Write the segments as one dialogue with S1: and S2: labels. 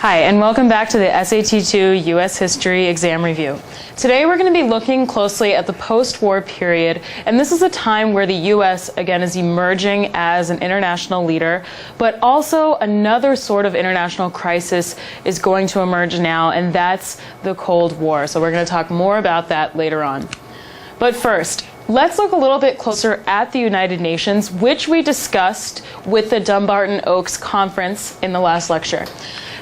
S1: Hi, and welcome back to the SAT2 U.S. History Exam Review. Today we're going to be looking closely at the post-war period, and this is a time where the U.S. again is emerging as an international leader, but also another sort of international crisis is going to emerge now, and that's the Cold War. So we're going to talk more about that later on. But first, let's look a little bit closer at the United Nations, which we discussed with the Dumbarton Oaks Conference in the last lecture.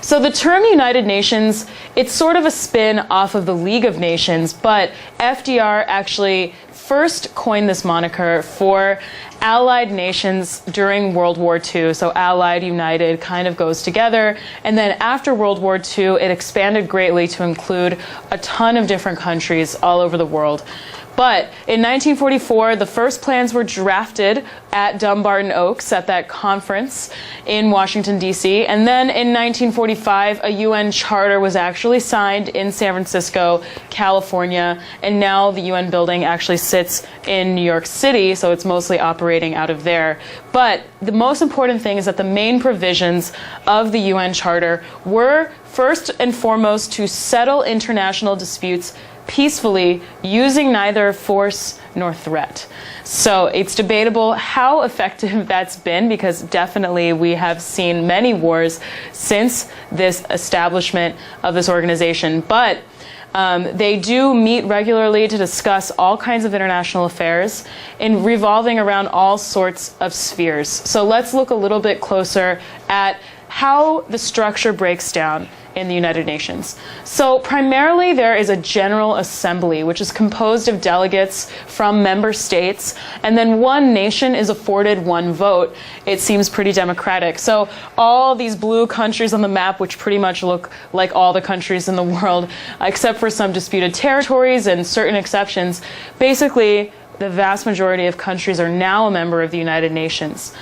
S1: So the term United Nations, it's sort of a spin off of the League of Nations, but FDR actually first coined this moniker for allied nations during World War II. So allied, united kind of goes together. And then after World War II, it expanded greatly to include a ton of different countries all over the world. But in 1944, the first plans were drafted at Dumbarton Oaks at that conference in Washington, D.C. And then in 1945, a UN charter was actually signed in San Francisco, California. And now the UN building actually sits in New York City, so it's mostly operating out of there. But the most important thing is that the main provisions of the UN charter were first and foremost to settle international disputes peacefully, using neither force nor threat. So it's debatable how effective that's been, because definitely we have seen many wars since this establishment of this organization. But they do meet regularly to discuss all kinds of international affairs in revolving around all sorts of spheres. So let's look a little bit closer at how the structure breaks down in the United Nations. So primarily there is a General Assembly, which is composed of delegates from member states, and then one nation is afforded one vote. It seems pretty democratic. So all these blue countries on the map, which pretty much look like all the countries in the world, except for some disputed territories and certain exceptions, basically the vast majority of countries are now a member of the United Nations.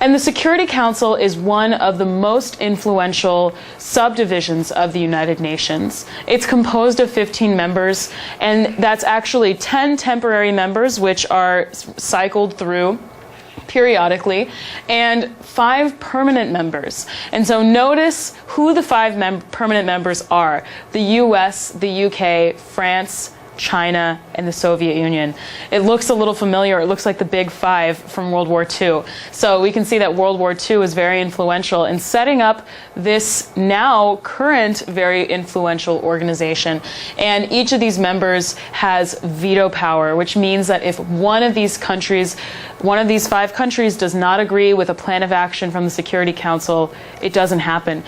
S1: And the Security Council is one of the most influential subdivisions of the United Nations. It's composed of 15 members, and that's actually 10 temporary members, which are cycled through periodically, and 5 permanent members. And so notice who the 5 permanent members are: the US, the UK, France, China, and the Soviet Union. It looks a little familiar. It looks like the Big Five from World War II. So we can see that World War II is very influential in setting up this now current very influential organization. And each of these members has veto power, which means that if one of these 5 countries does not agree with a plan of action from the Security Council, it doesn't happen.